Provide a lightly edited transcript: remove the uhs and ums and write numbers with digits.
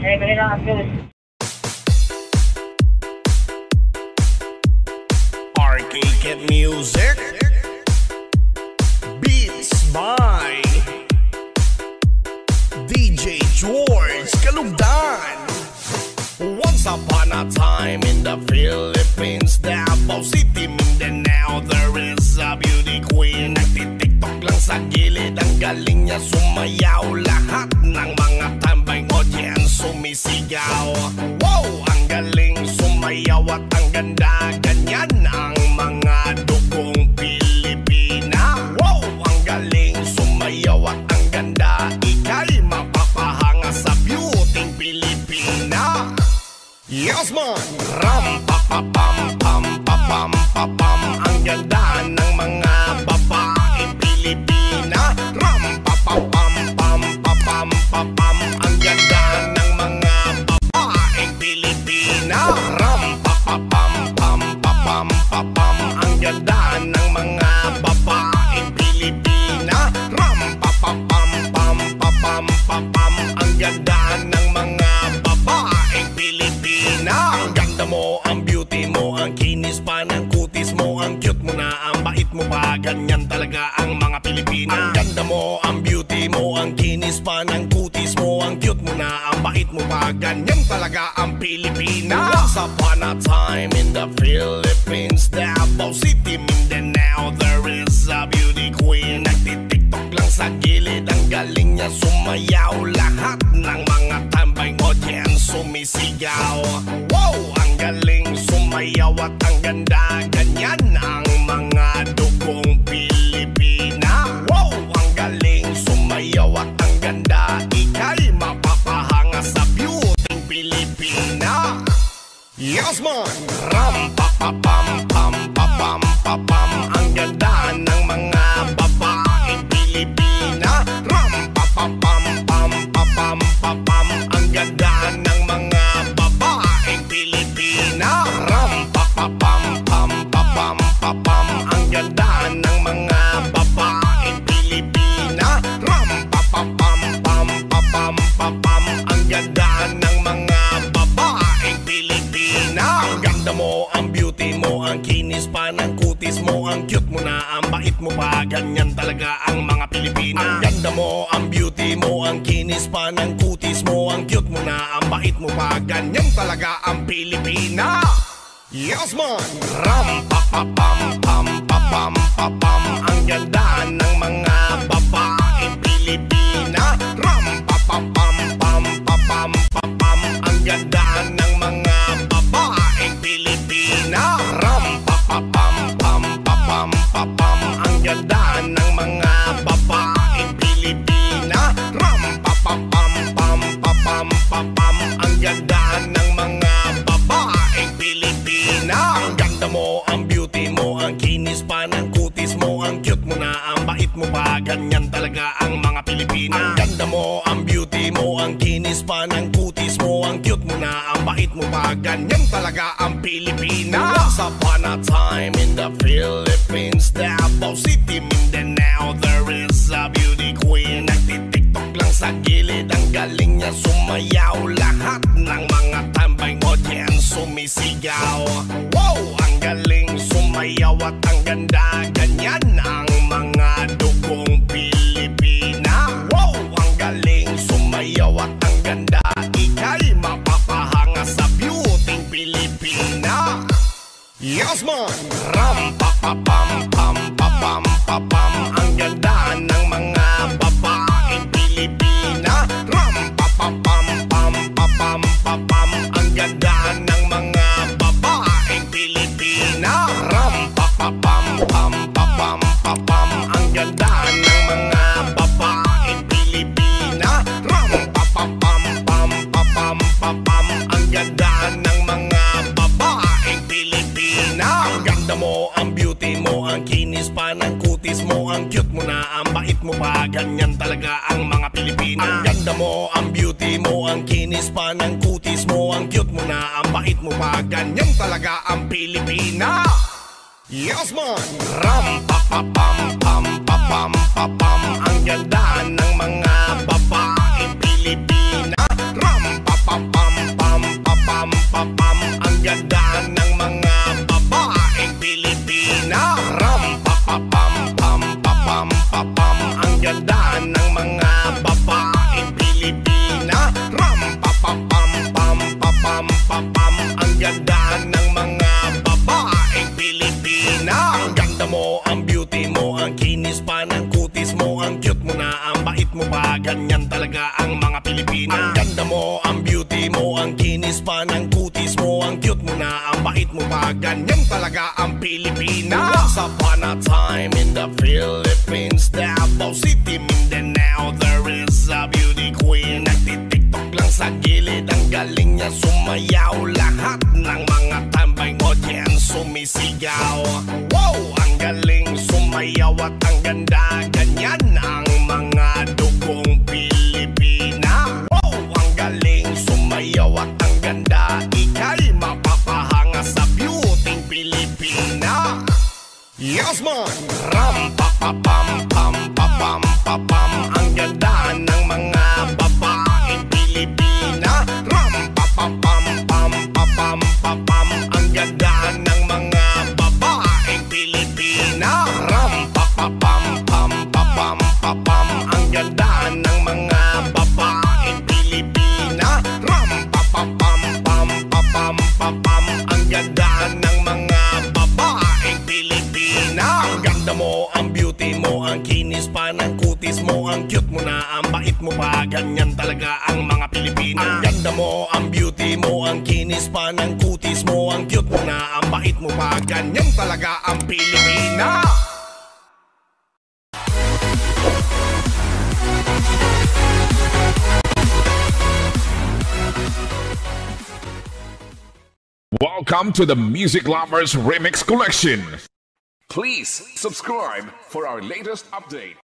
Eh, kanina ang news. Arcade Music Beats by DJ George Kalugdan. Once upon a time in the Philippines, Davao City, Mindanao, there is a beauty queen. Nagtitiktok lang sa gilid, ang galing niya sumayaw. Lahat ng mga tambay audience sumisigaw. Wow, ang galing sumayaw at ang ganda. Ganyan ang mga dugong Pilipina. Wow, ang galing sumayaw at ang ganda. Ika'y mapapahanga sa beauty Pilipina. Yes man! Ram pa pa pam pam pa pam pa pam. Ang ganda ng mga babaeng Pilipina. Ram pa pa pam pam pa pam pa pam. Ang ganda ng mga babaeng Pilipina. Ram pa pa pam pam pa pam pa pam. Ang ganda ng mga babaeng Pilipina. Ram pa pa pam pam pa pam pa pam. Ang ganda ng mga babaeng Pilipina. Ang ganda mo, ang beauty mo, ang kinis pa ng kutis mo, ang cute mo na, ang bait mo pa. Ganyan talaga ang mga Pilipina. Ang ganda mo, ang beauty mo, ang kinis pa ng kutis mo, ang cute mo na, ang bait mo pa. Ganyan talaga ang Pilipina. Once upon a time in the Philippines, Davao City, Mindanao, there is a beauty queen. Nagtitiktok lang sa gilid, ang galing niya sumayaw. Lahat ng mga tambay audience sumisigaw. Wow, ang galing sumayaw at ang ganda. Ganyan ang mga dugong Pilipina. Wow, ang galing sumayaw at ang ganda. Ika'y mapapahanga sa beauty Pilipina. Yes man! Ram pa pa pam pam pa pam pa pam. Ang ganda ng mga babaeng Pilipina. Ram pa pa pam pam pa pam pa pam. Ang ganda ng mga babaeng Pilipina. Ram pa pa pam pam pa pam pa pam. Ang ganda ng mga babaeng Pilipina. Ram pa pa pam pam pa pam pa pam. Ang ganda ng mga babaeng Pilipina. Ang ganda mo, ang beauty mo, ang kinis pa ng kutis mo, ang cute mo na, ang bait mo pa. Ganyan talaga ang mga Pilipina. Ang ganda mo, ang beauty mo, ang kinis pa ng kutis mo, ang cute mo na, ang bait mo pa. Ganyan talaga ang Pilipina. Yes man! Ram pa pa pam pam pa pam pa pam. Ang ganda ng mga babaeng Pilipina. Ram pa pa pam pam pa pam pa pam. Ang ganda ng mga babaeng Pilipina. Ram pa pa pam pam pa pam pa pam. Ang ganda ng mga babaeng Pilipina. Ram pa pa pam pam pa pam pa pam. Ang ganda ng mga babaeng Pilipina. Ang ganda mo, ang beauty mo, ang kinis pa ng kutis mo, ang cute mo na, ang bait mo pa. Ganyan talaga ang mga Pilipina. Ang ganda mo, ang beauty mo, ang kinis pa ng kutis mo, ang cute mo na, ang bait mo pa. Ganyan talaga ang Pilipina. Once upon a time in the Philippines, Davao City, Mindanao, there is a beauty queen. Nagtitiktok lang sa gilid, ang galing niya sumayaw. Lahat ng mga tambay audience sumisigaw. Wow, ang galing sumayaw at ang ganda. Ganyan ang mga dugong Pilipina. Wow, ang galing sumayaw at ang ganda. Ika'y mapapahanga sa beauty Pilipina. Yes man! Ram pa pa pam pam pa pam pa pam. Ang ganda ng mga babaeng Pilipina. Ram pa pa pam pam pa pam pa pam. Ang ganda ng mga babaeng Pilipina. Ram pa pa pam pam pa pam pa pam. Ang ganda ng mga babaeng Pilipina. Ram pa pa pam pam pa pam pa pam. Ang ganda ng mga babaeng Pilipina. Ang ganda mo, ang beauty mo, ang kinis pa ng kutis mo, ang cute mo na, ang bait mo pa. Ganyan talaga ang mga Pilipina. Ang ganda mo, ang beauty mo, ang kinis pa ng kutis mo, ang cute mo na, ang bait mo pa. Ganyan talaga ang Pilipina. Yes man! Ram pa pa pam pam pa pam pa pam. Ang ganda ng mga babaeng Pilipina. Ram pa pa talaga ang mga Pilipina. Ang ganda mo, ang beauty mo, ang kinis pa ng kutis mo, ang cute mo na, ang bait mo pa, ganyan talaga ang Pilipina. Once upon a time in the Philippines, Davao City, Mindanao, there is a beauty queen. Nagtitiktok lang sa gilid, ang galing niya sumayaw. Lahat ng mga tambay audience sumisigaw. Wow, ang galing sumayaw at ang ganda, ganyan ang mga dugong Pilipina. Wow, ang galing sumayaw at ang ganda, ika'y mapapahanga sa beauty Pilipina. Yes man! Ram pa pa pam pam pa pam pa pam, ang ganda ng mga babaeng Pilipina. Ram pa pa pam pam pa pam pa pam, ang ganda ng mga babaeng Pilipina. Ram pa pa pam pam pa pam pa pam, ang ganda ng mga babaeng Pilipina. Ram pa pa pam pam pa pam pa pam, ang ganda ng mga babaeng Pilipina. Ang ganda mo, ang beauty mo, ang kinis pa ng kutis mo, ang cute mo na, ang bait mo pa, ganyan talaga ang mga Pilipina. Ang ganda mo, ang beauty mo, ang kinis pa ng kutis mo, ang cute mo na, ang bait mo pa, ganyan talaga ang Pilipina. Welcome to the Music Lovers Remix Collection. Please subscribe for our latest update.